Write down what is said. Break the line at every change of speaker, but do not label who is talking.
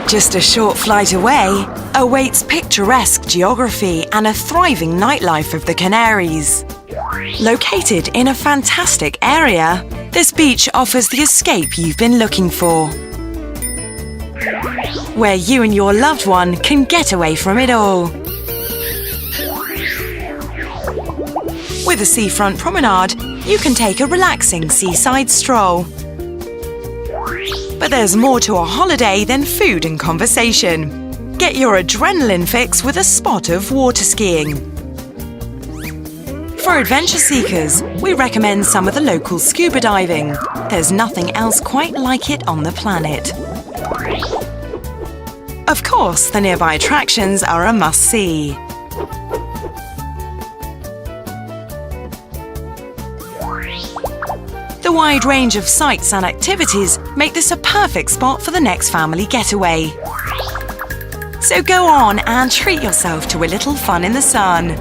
Just a short flight away awaits picturesque geography and a thriving nightlife of the Canaries. Located in a fantastic area, this beach offers the escape you've been looking for, where you and your loved one can get away from it all. With a seafront promenade, you can take a relaxing seaside stroll. But there's more to a holiday than food and conversation. Get your adrenaline fix with a spot of water skiing. For adventure seekers, we recommend some of the local scuba diving. There's nothing else quite like it on the planet. Of course, the nearby attractions are a must-see. The wide range of sights and activities make this a perfect spot for the next family getaway. So go on and treat yourself to a little fun in the sun.